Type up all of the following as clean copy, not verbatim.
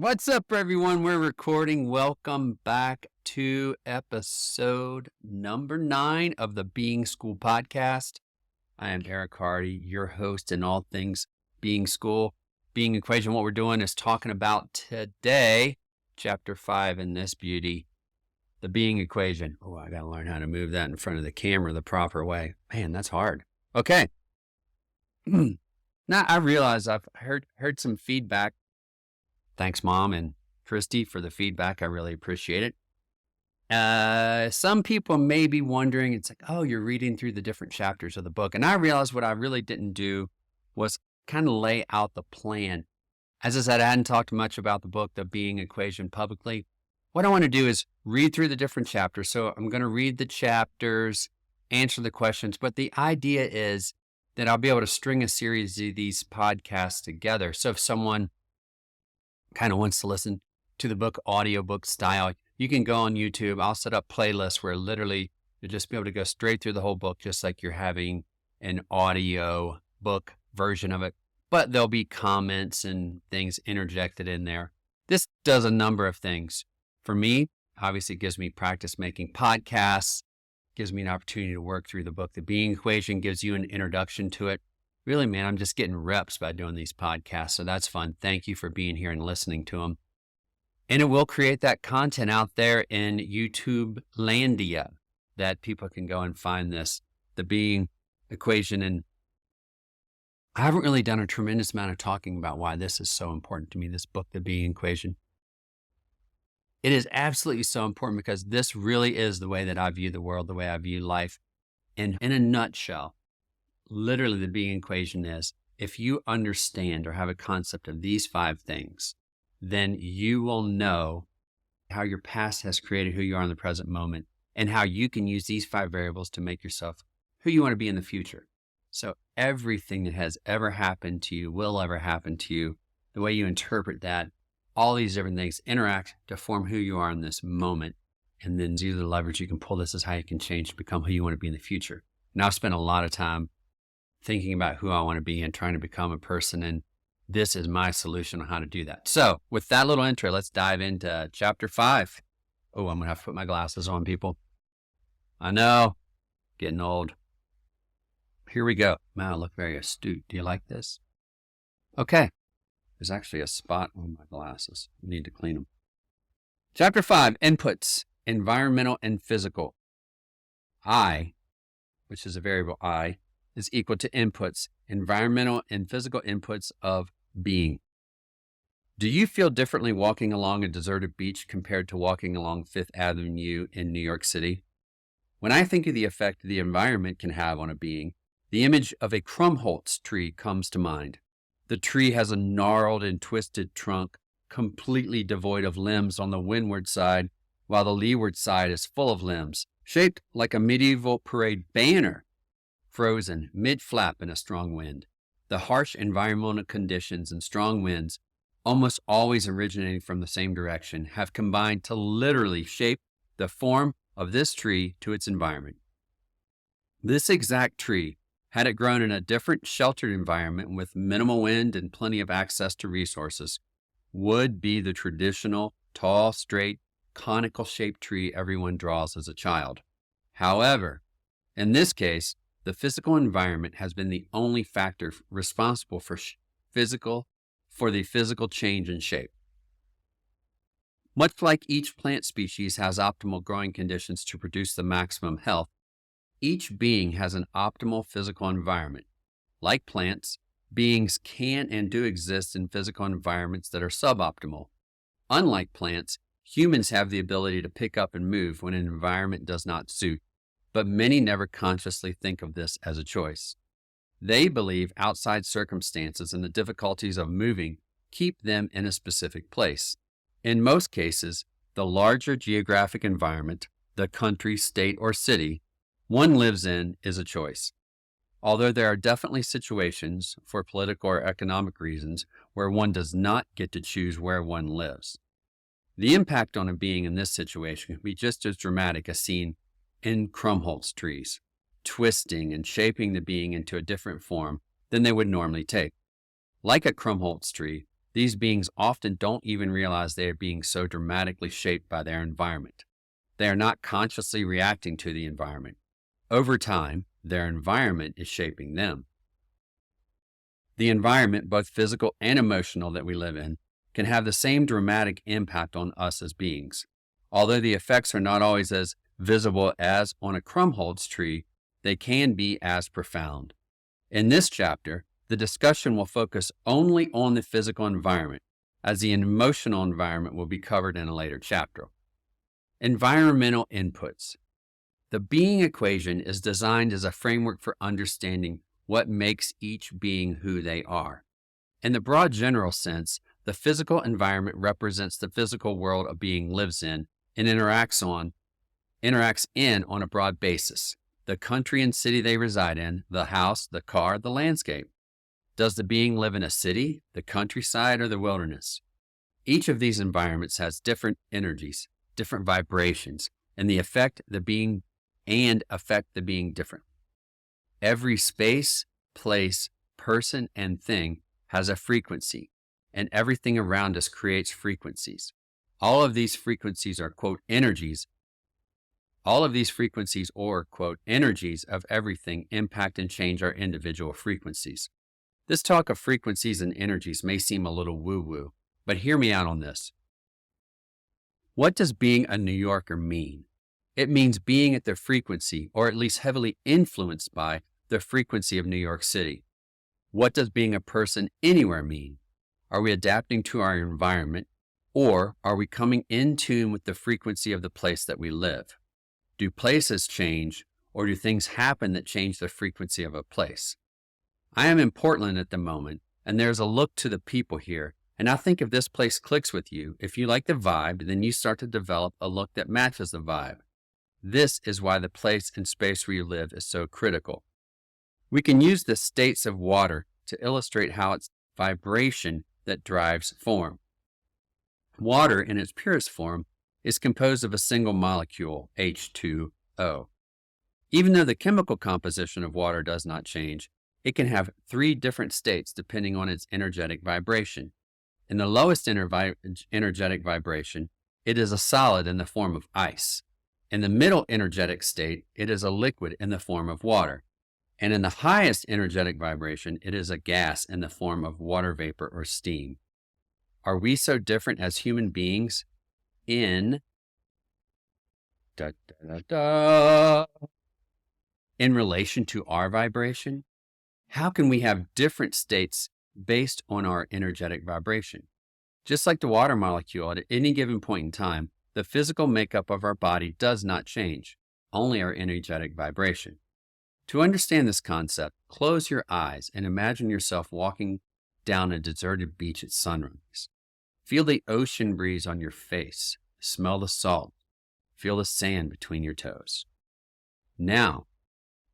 What's up, everyone? We're recording. Welcome back to episode number 9 of the Being School podcast. I am Eric Hardy, your host in all things Being School, Being Equation. What we're doing is talking about today, chapter 5 in this beauty, the Being Equation. Oh, I got to learn how to move that in front of the camera the proper way. Man, that's hard. Okay. Now, I realize I've heard some feedback. Thanks, Mom and Christy, for the feedback. I really appreciate it. Some people may be wondering, it's like, oh, you're reading through the different chapters of the book. And I realized what I really didn't do was kind of lay out the plan. As I said, I hadn't talked much about the book, The Being Equation, publicly. What I want to do is read through the different chapters. So I'm going to read the chapters, answer the questions. But the idea is that I'll be able to string a series of these podcasts together. So if someone kind of wants to listen to the book audiobook style, you can go on YouTube. I'll set up playlists where literally you'll just be able to go straight through the whole book, just like you're having an audio book version of it. But there'll be comments and things interjected in there. This does a number of things. For me, obviously, it gives me practice making podcasts, gives me an opportunity to work through the book. The Being Equation gives you an introduction to it. Really, man, I'm just getting reps by doing these podcasts, so that's fun. Thank you for being here and listening to them. And it will create that content out there in YouTube Landia that people can go and find this, the Being Equation. And I haven't really done a tremendous amount of talking about why this is so important to me, this book, The Being Equation. It is absolutely so important because this really is the way that I view the world, the way I view life. And in a nutshell, literally, the Being Equation is, if you understand or have a concept of these 5 things, then you will know how your past has created who you are in the present moment and how you can use these 5 variables to make yourself who you want to be in the future. So everything that has ever happened to you will ever happen to you. The way you interpret that, all these different things interact to form who you are in this moment. And then these are the leverage you can pull. This is how you can change to become who you want to be in the future. Now, I've spent a lot of time thinking about who I want to be and trying to become a person. And this is my solution on how to do that. So with that little intro, let's dive into chapter 5. Oh, I'm going to have to put my glasses on, people. I know, getting old. Here we go. Man, I look very astute. Do you like this? Okay. There's actually a spot on my glasses. I need to clean them. Chapter 5, inputs, environmental and physical. I, which is a variable I, is equal to inputs, environmental and physical inputs of being. Do you feel differently walking along a deserted beach compared to walking along Fifth Avenue in New York City? When I think of the effect the environment can have on a being, the image of a Krumholtz tree comes to mind. The tree has a gnarled and twisted trunk, completely devoid of limbs on the windward side, while the leeward side is full of limbs, shaped like a medieval parade banner, frozen mid-flap in a strong wind. The harsh environmental conditions and strong winds, almost always originating from the same direction, have combined to literally shape the form of this tree to its environment. This exact tree, had it grown in a different sheltered environment with minimal wind and plenty of access to resources, would be the traditional, tall, straight, conical-shaped tree everyone draws as a child. However, in this case, the physical environment has been the only factor responsible for the physical change in shape. Much like each plant species has optimal growing conditions to produce the maximum health, each being has an optimal physical environment. Like plants, beings can and do exist in physical environments that are suboptimal. Unlike plants, humans have the ability to pick up and move when an environment does not suit, but many never consciously think of this as a choice. They believe outside circumstances and the difficulties of moving keep them in a specific place. In most cases, the larger geographic environment, the country, state, or city one lives in is a choice. Although there are definitely situations, for political or economic reasons, where one does not get to choose where one lives. The impact on a being in this situation can be just as dramatic as seen in Krumholtz trees, twisting and shaping the being into a different form than they would normally take. Like a Krumholtz tree, These beings often don't even realize they are being so dramatically shaped by their environment. They are not consciously reacting to the environment. Over time, their environment is shaping them. The environment, both physical and emotional, that we live in can have the same dramatic impact on us as beings. Although the effects are not always as visible as on a Krumholtz tree, they can be as profound. In this chapter, the discussion will focus only on the physical environment, as the emotional environment will be covered in a later chapter. Environmental inputs. The being equation is designed as a framework for understanding what makes each being who they are. In the broad general sense, the physical environment represents the physical world a being lives in and interacts in on a broad basis. The country and city they reside in, the house, the car, the landscape. Does the being live in a city, the countryside, or the wilderness? Each of these environments has different energies, different vibrations, and affect the being different. Every space, place, person, and thing has a frequency, and everything around us creates frequencies. All of these frequencies are, quote, energies. All of these frequencies or, quote, energies of everything impact and change our individual frequencies. This talk of frequencies and energies may seem a little woo-woo, but hear me out on this. What does being a New Yorker mean? It means being at the frequency, or at least heavily influenced by, the frequency of New York City. What does being a person anywhere mean? Are we adapting to our environment, or are we coming in tune with the frequency of the place that we live? Do places change, or do things happen that change the frequency of a place? I am in Portland at the moment, and there's a look to the people here, and I think if this place clicks with you, if you like the vibe, then you start to develop a look that matches the vibe. This is why the place and space where you live is so critical. We can use the states of water to illustrate how it's vibration that drives form. Water, in its purest form, is composed of a single molecule, H2O. Even though the chemical composition of water does not change, it can have 3 different states depending on its energetic vibration. In the lowest energetic vibration, it is a solid in the form of ice. In the middle energetic state, it is a liquid in the form of water. And in the highest energetic vibration, it is a gas in the form of water vapor or steam. Are we so different as human beings in relation to our vibration? How can we have different states based on our energetic vibration? Just like the water molecule, at any given point in time, the physical makeup of our body does not change, only our energetic vibration. To understand this concept, close your eyes and imagine yourself walking down a deserted beach at sunrise. Feel the ocean breeze on your face. Smell the salt. Feel the sand between your toes. Now,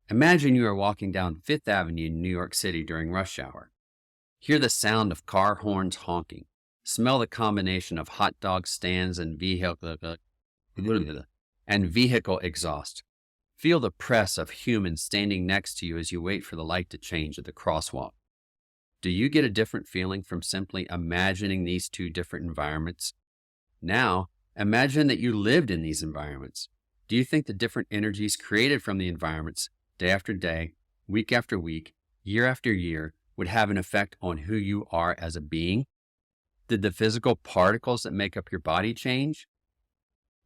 imagine you are walking down Fifth Avenue in New York City during rush hour. Hear the sound of car horns honking. Smell the combination of hot dog stands and vehicle exhaust. Feel the press of humans standing next to you as you wait for the light to change at the crosswalk. Do you get a different feeling from simply imagining these 2 different environments? Now, imagine that you lived in these environments. Do you think the different energies created from the environments, day after day, week after week, year after year, would have an effect on who you are as a being? Did the physical particles that make up your body change?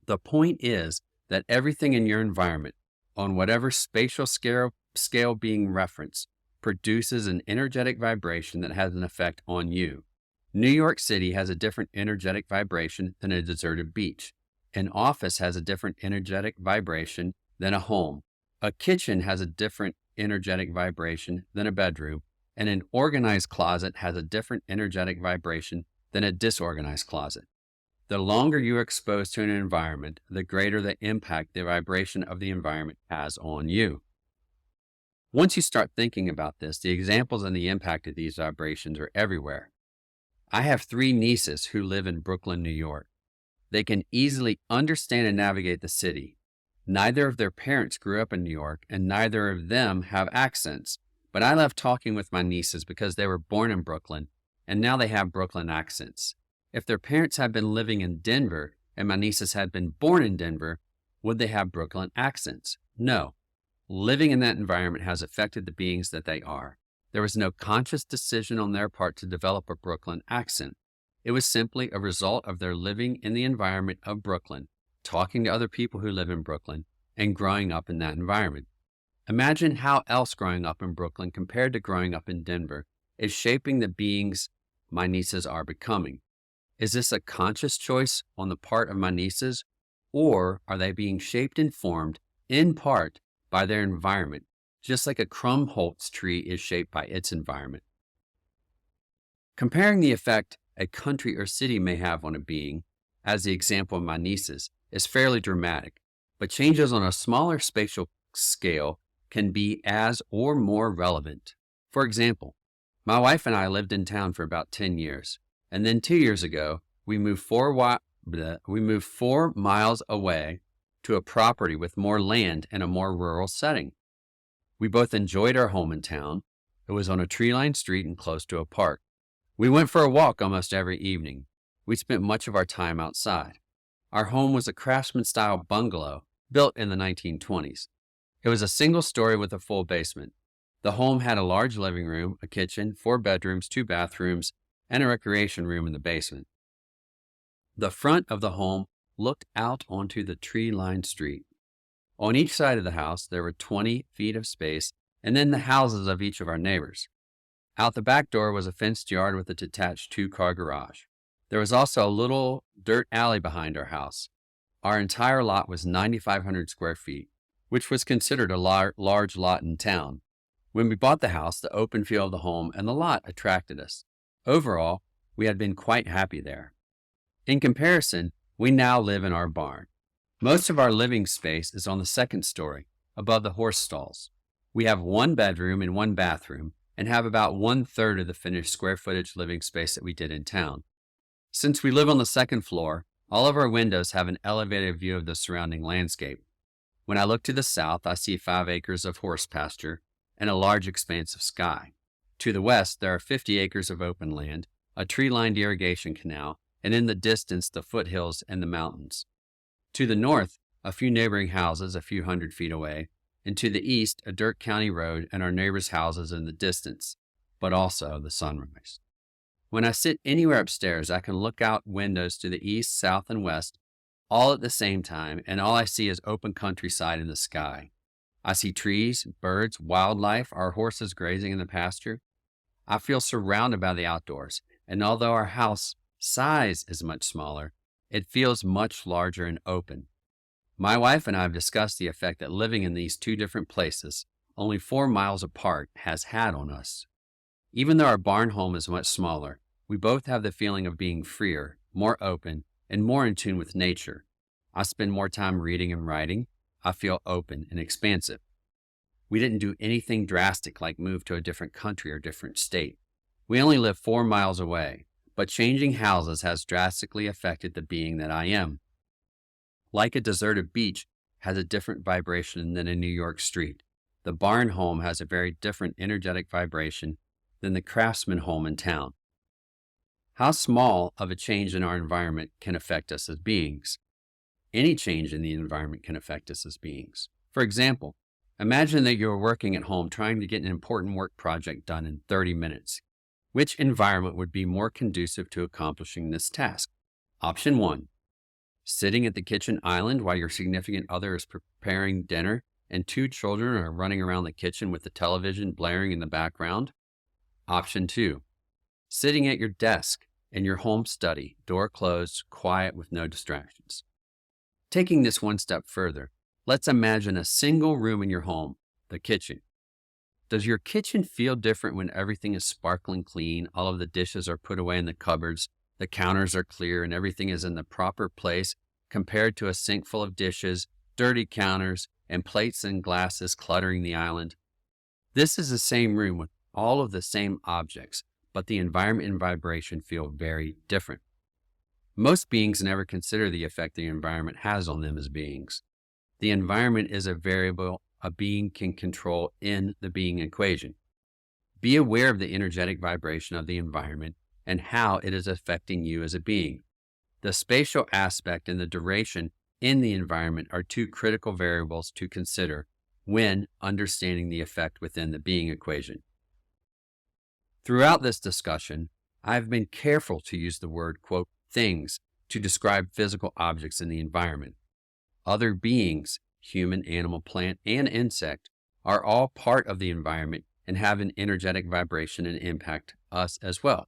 The point is that everything in your environment, on whatever spatial scale being referenced, produces an energetic vibration that has an effect on you. New York City has a different energetic vibration than a deserted beach. An office has a different energetic vibration than a home. A kitchen has a different energetic vibration than a bedroom, and an organized closet has a different energetic vibration than a disorganized closet. The longer you are exposed to an environment, the greater the impact the vibration of the environment has on you. Once you start thinking about this, the examples and the impact of these vibrations are everywhere. I have 3 nieces who live in Brooklyn, New York. They can easily understand and navigate the city. Neither of their parents grew up in New York, and neither of them have accents. But I love talking with my nieces because they were born in Brooklyn, and now they have Brooklyn accents. If their parents had been living in Denver and my nieces had been born in Denver, would they have Brooklyn accents? No. Living in that environment has affected the beings that they are. There was no conscious decision on their part to develop a Brooklyn accent. It was simply a result of their living in the environment of Brooklyn, talking to other people who live in Brooklyn, and growing up in that environment. Imagine how else growing up in Brooklyn compared to growing up in Denver is shaping the beings my nieces are becoming. Is this a conscious choice on the part of my nieces, or are they being shaped and formed in part by their environment, just like a Krummholz tree is shaped by its environment? Comparing the effect a country or city may have on a being, as the example of my nieces, is fairly dramatic, but changes on a smaller spatial scale can be as or more relevant. For example, my wife and I lived in town for about 10 years, and then 2 years ago, we moved 4 miles away to a property with more land and a more rural setting. We both enjoyed our home in town. It was on a tree-lined street and close to a park. We went for a walk almost every evening. We spent much of our time outside. Our home was a craftsman-style bungalow built in the 1920s. It was a single story with a full basement. The home had a large living room, a kitchen, 4 bedrooms, 2 bathrooms, and a recreation room in the basement. The front of the home looked out onto the tree-lined street. On each side of the house, there were 20 feet of space, and then the houses of each of our neighbors. Out the back door was a fenced yard with a detached 2-car garage. There was also a little dirt alley behind our house. Our entire lot was 9,500 square feet, which was considered a large lot in town. When we bought the house, the open feel of the home and the lot attracted us. Overall, we had been quite happy there. In comparison, we now live in our barn. Most of our living space is on the 2nd story, above the horse stalls. We have 1 bedroom and 1 bathroom, and have about 1/3 of the finished square footage living space that we did in town. Since we live on the 2nd floor, all of our windows have an elevated view of the surrounding landscape. When I look to the south, I see 5 acres of horse pasture and a large expanse of sky. To the west, there are 50 acres of open land, a tree-lined irrigation canal, and in the distance, the foothills and the mountains. To the north, a few neighboring houses a few hundred feet away, and to the east, a dirt county road and our neighbors' houses in the distance, but also the sunrise. When I sit anywhere upstairs, I can look out windows to the east, south, and west, all at the same time, and all I see is open countryside in the sky. I see trees, birds, wildlife, our horses grazing in the pasture. I feel surrounded by the outdoors, and although our house size is much smaller, it feels much larger and open. My wife and I have discussed the effect that living in these 2 different places, only 4 miles apart, has had on us. Even though our barn home is much smaller, we both have the feeling of being freer, more open, and more in tune with nature. I spend more time reading and writing. I feel open and expansive. We didn't do anything drastic like move to a different country or different state. We only live 4 miles away, but changing houses has drastically affected the being that I am. Like a deserted beach has a different vibration than a New York street, the barn home has a very different energetic vibration than the craftsman home in town. How small of a change in our environment can affect us as beings? Any change in the environment can affect us as beings. For example, imagine that you're working at home trying to get an important work project done in 30 minutes. Which environment would be more conducive to accomplishing this task? Option 1, sitting at the kitchen island while your significant other is preparing dinner and 2 children are running around the kitchen with the television blaring in the background. Option 2, sitting at your desk in your home study, door closed, quiet with no distractions. Taking this one step further, let's imagine a single room in your home, the kitchen. Does your kitchen feel different when everything is sparkling clean, all of the dishes are put away in the cupboards, the counters are clear, and everything is in the proper place compared to a sink full of dishes, dirty counters, and plates and glasses cluttering the island? This is the same room with all of the same objects, but the environment and vibration feel very different. Most beings never consider the effect the environment has on them as beings. The environment is a variable a being can control in the being equation. Be aware of the energetic vibration of the environment and how it is affecting you as a being. The spatial aspect and the duration in the environment are two critical variables to consider when understanding the effect within the being equation. Throughout this discussion, I've been careful to use the word, quote, things to describe physical objects in the environment. Other beings, human, animal, plant, and insect, are all part of the environment and have an energetic vibration and impact us as well.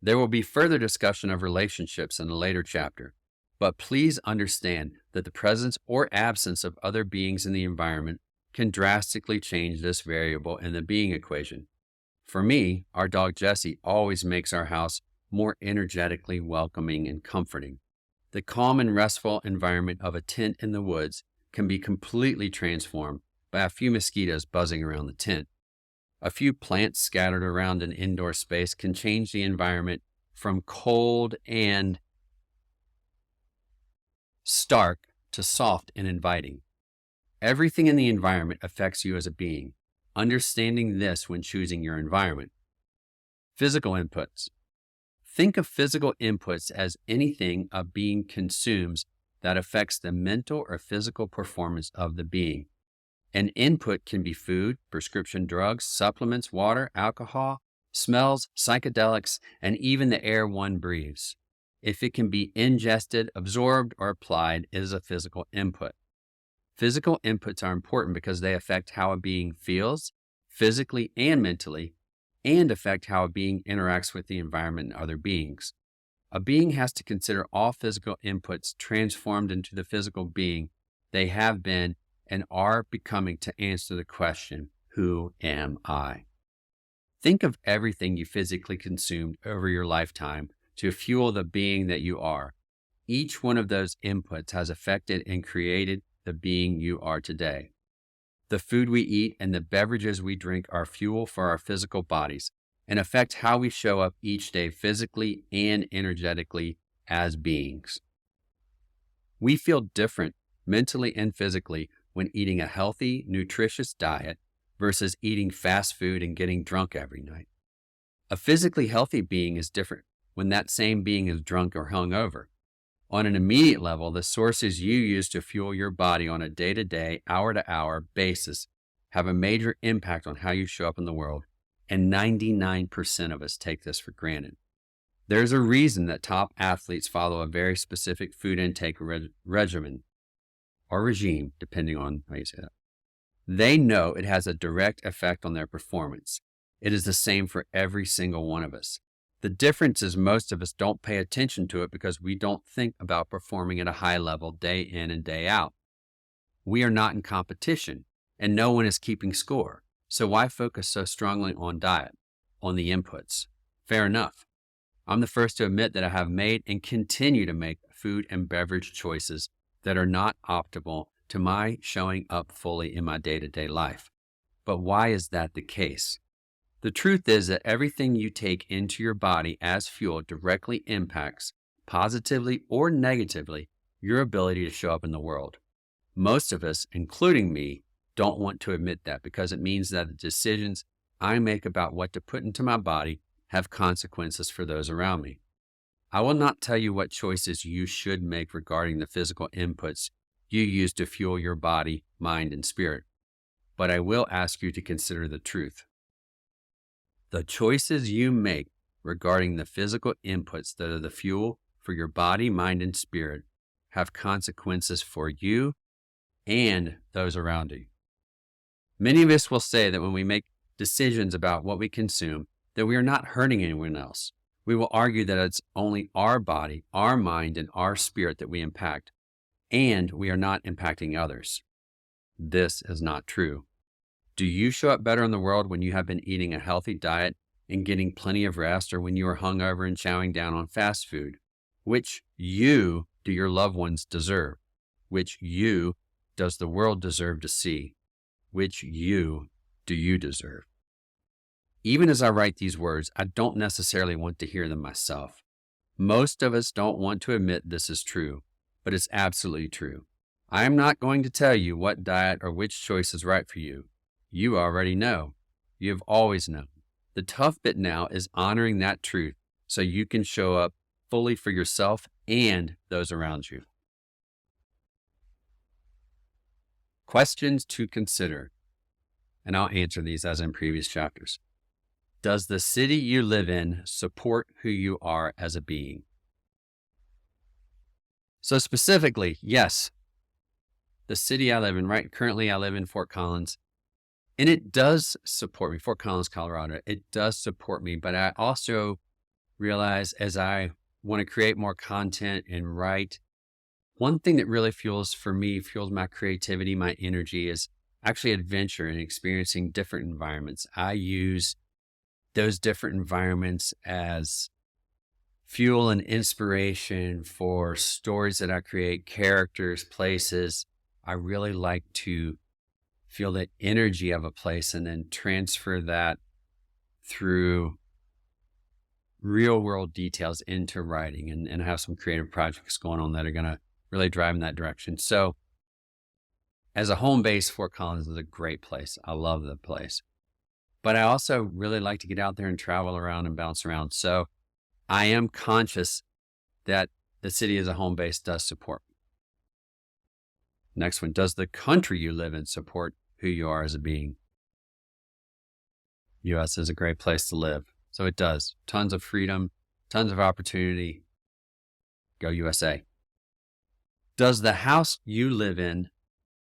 There will be further discussion of relationships in a later chapter, but please understand that the presence or absence of other beings in the environment can drastically change this variable in the being equation. For me, our dog Jessie always makes our house more energetically welcoming and comforting. The calm and restful environment of a tent in the woods can be completely transformed by a few mosquitoes buzzing around the tent. A few plants scattered around an indoor space can change the environment from cold and stark to soft and inviting. Everything in the environment affects you as a being. Understanding this when choosing your environment. Physical inputs. Think of physical inputs as anything a being consumes that affects the mental or physical performance of the being. An input can be food, prescription drugs, supplements, water, alcohol, smells, psychedelics, and even the air one breathes. If it can be ingested, absorbed, or applied, it is a physical input. Physical inputs are important because they affect how a being feels, physically and mentally, and affect how a being interacts with the environment and other beings. A being has to consider all physical inputs transformed into the physical being they have been and are becoming to answer the question, who am I? Think of everything you physically consumed over your lifetime to fuel the being that you are. Each one of those inputs has affected and created the being you are today. The food we eat and the beverages we drink are fuel for our physical bodies and affect how we show up each day physically and energetically as beings. We feel different mentally and physically when eating a healthy, nutritious diet versus eating fast food and getting drunk every night. A physically healthy being is different when that same being is drunk or hungover. On an immediate level, the sources you use to fuel your body on a day-to-day, hour-to-hour basis have a major impact on how you show up in the world, and 99% of us take this for granted. There's a reason that top athletes follow a very specific food intake regimen or regime, depending on how you say that. They know it has a direct effect on their performance. It is the same for every single one of us. The difference is most of us don't pay attention to it because we don't think about performing at a high level day in and day out. We are not in competition, and no one is keeping score. So why focus so strongly on diet, on the inputs? Fair enough. I'm the first to admit that I have made and continue to make food and beverage choices that are not optimal to my showing up fully in my day-to-day life. But why is that the case? The truth is that everything you take into your body as fuel directly impacts, positively or negatively, your ability to show up in the world. Most of us, including me, don't want to admit that because it means that the decisions I make about what to put into my body have consequences for those around me. I will not tell you what choices you should make regarding the physical inputs you use to fuel your body, mind, and spirit, but I will ask you to consider the truth. The choices you make regarding the physical inputs that are the fuel for your body, mind, and spirit have consequences for you and those around you. Many of us will say that when we make decisions about what we consume, that we are not hurting anyone else. We will argue that it's only our body, our mind, and our spirit that we impact, and we are not impacting others. This is not true. Do you show up better in the world when you have been eating a healthy diet and getting plenty of rest, or when you are hungover and chowing down on fast food? Which you do your loved ones deserve? Which you does the world deserve to see? Which you do you deserve? Even as I write these words, I don't necessarily want to hear them myself. Most of us don't want to admit this is true, but it's absolutely true. I am not going to tell you what diet or which choice is right for you. You already know. You have always known. The tough bit now is honoring that truth so you can show up fully for yourself and those around you. Questions to consider, and I'll answer these as in previous chapters. Does the city you live in support who you are as a being? So specifically, yes, the city I live in, right? Currently, I live in Fort Collins, and it does support me. Fort Collins, Colorado. It does support me, but I also realize as I want to create more content and write, one thing that really fuels my creativity, my energy is actually adventure and experiencing different environments. I use those different environments as fuel and inspiration for stories that I create, characters, places. I really like to feel the energy of a place and then transfer that through real world details into writing and have some creative projects going on that are going to really drive in that direction. So as a home base, Fort Collins is a great place. I love the place, but I also really like to get out there and travel around and bounce around. So I am conscious that the city as a home base does support me. Next one, does the country you live in support who you are as a being? U.S. is a great place to live. So it does. Tons of freedom, tons of opportunity. Go USA. Does the house you live in,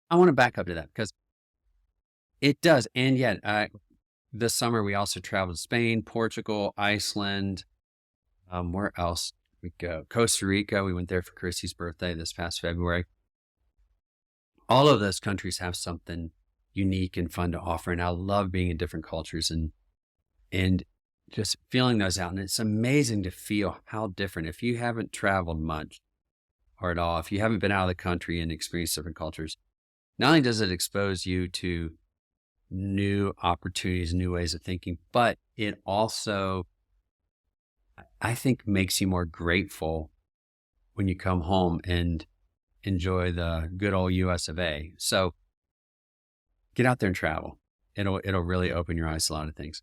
I want to back up to that because it does. And yet, this summer we also traveled to Spain, Portugal, Iceland. Where else we go? Costa Rica. We went there for Christy's birthday this past February. All of those countries have something unique and fun to offer. And I love being in different cultures and just feeling those out. And it's amazing to feel how different, if you haven't traveled much or at all, if you haven't been out of the country and experienced different cultures, not only does it expose you to new opportunities, new ways of thinking, but it also, I think, makes you more grateful when you come home and enjoy the good old US of A. So get out there and travel. It'll really open your eyes to a lot of things.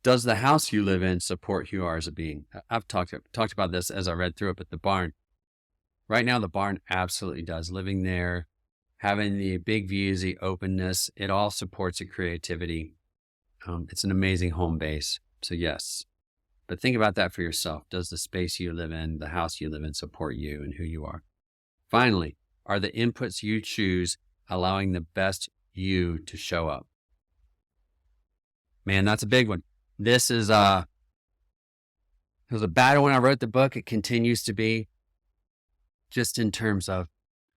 Does the house you live in support who you are as a being? I've talked about this as I read through it, but the barn, right now, the barn absolutely does. Living there, having the big views, the openness, it all supports the creativity. It's an amazing home base. So yes, but think about that for yourself. Does the space you live in, the house you live in, support you and who you are? Finally, are the inputs you choose allowing the best you to show up? Man, that's a big one. This is it was a battle when I wrote the book. It continues to be, just in terms of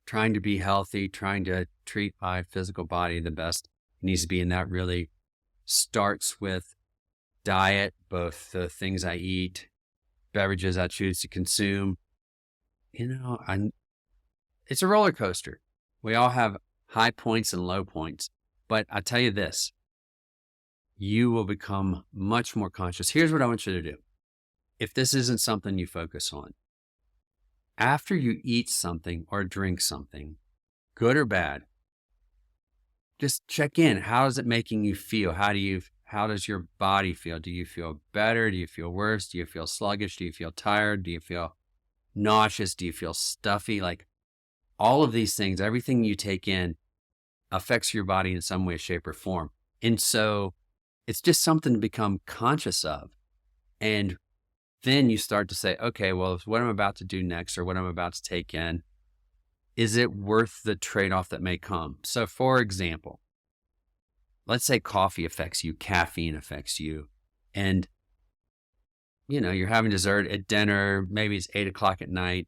trying to be healthy, trying to treat my physical body the best it needs to be. And that really starts with diet, both the things I eat, beverages I choose to consume. It's a roller coaster. We all have high points and low points, but I tell you this, you will become much more conscious. Here's what I want you to do. If this isn't something you focus on, after you eat something or drink something, good or bad, just check in. How is it making you feel? How does your body feel? Do you feel better? Do you feel worse? Do you feel sluggish? Do you feel tired? Do you feel nauseous? Do you feel stuffy? Like all of these things, everything you take in affects your body in some way, shape, or form. And so it's just something to become conscious of. And then you start to say, okay, well, what I'm about to do next or what I'm about to take in, is it worth the trade-off that may come? So for example, let's say coffee affects you, caffeine affects you, and you're having dessert at dinner, maybe it's 8:00 at night,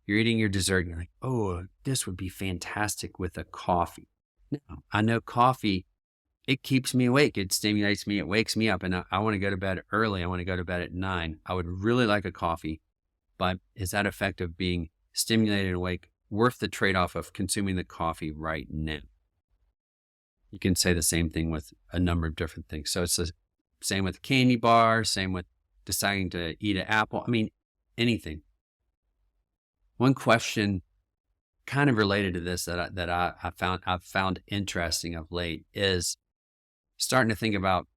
you're eating your dessert and you're like, oh, this would be fantastic with a coffee. Now, I know coffee, it keeps me awake. It stimulates me. It wakes me up. And I want to go to bed early. I want to go to bed at 9. I would really like a coffee, but is that effect of being stimulated and awake worth the trade-off of consuming the coffee right now? You can say the same thing with a number of different things. So it's the same with candy bar, same with deciding to eat an apple. I mean, anything. One question kind of related to this that I've found interesting of late is starting to think about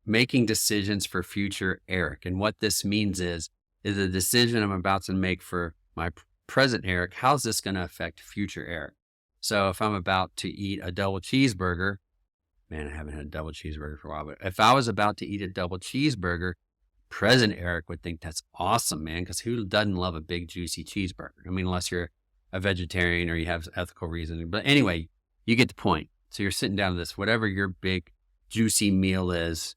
making decisions for future Eric. And what this means is is the decision I'm about to make for my present Eric. How's this going to affect future Eric? So if I'm about to eat a double cheeseburger, man, I haven't had a double cheeseburger for a while, but if I was about to eat a double cheeseburger, present Eric would think that's awesome, man, because who doesn't love a big, juicy cheeseburger? I mean, unless you're a vegetarian or you have ethical reasoning. But anyway, you get the point. So you're sitting down to this, whatever your big, juicy meal is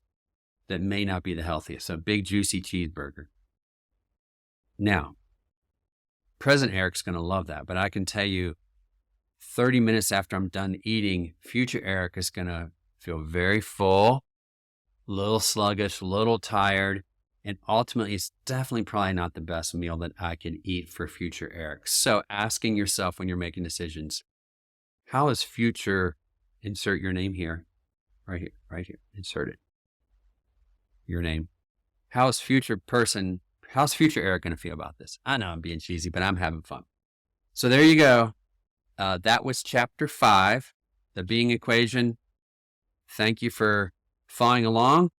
that may not be the healthiest. So big, juicy cheeseburger. Now, present Eric's going to love that, but I can tell you 30 minutes after I'm done eating, future Eric is going to feel very full, a little sluggish, a little tired, and ultimately it's definitely probably not the best meal that I can eat for future Eric. So asking yourself when you're making decisions, how is future, insert your name here, right here, insert it, your name. How's future Eric going to feel about this? I know I'm being cheesy, but I'm having fun. So there you go. That was chapter 5, the being equation. Thank you for following along.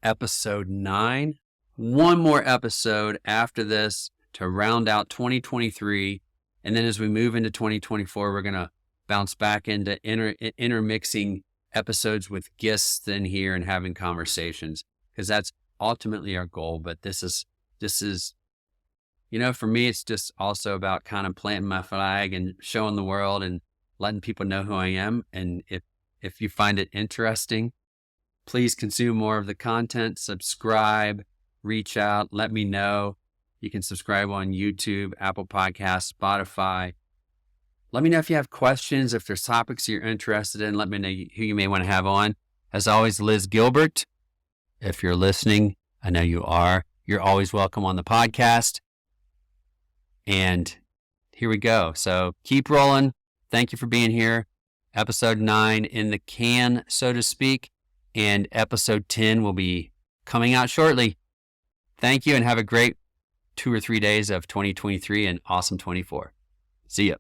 Episode 9, one more episode after this to round out 2023. And then as we move into 2024, we're going to bounce back into intermixing episodes with guests in here and having conversations, because that's ultimately our goal. But this is, for me, it's just also about kind of planting my flag and showing the world and letting people know who I am. And if you find it interesting, please consume more of the content, subscribe, reach out, let me know. You can subscribe on YouTube, Apple Podcasts, Spotify. Let me know if you have questions, if there's topics you're interested in. Let me know who you may want to have on. As always, Liz Gilbert, if you're listening, I know you are. You're always welcome on the podcast. And here we go. So keep rolling. Thank you for being here. Episode 9 in the can, so to speak. And episode 10 will be coming out shortly. Thank you and have a great 2 or 3 days of 2023 and awesome 24. See ya.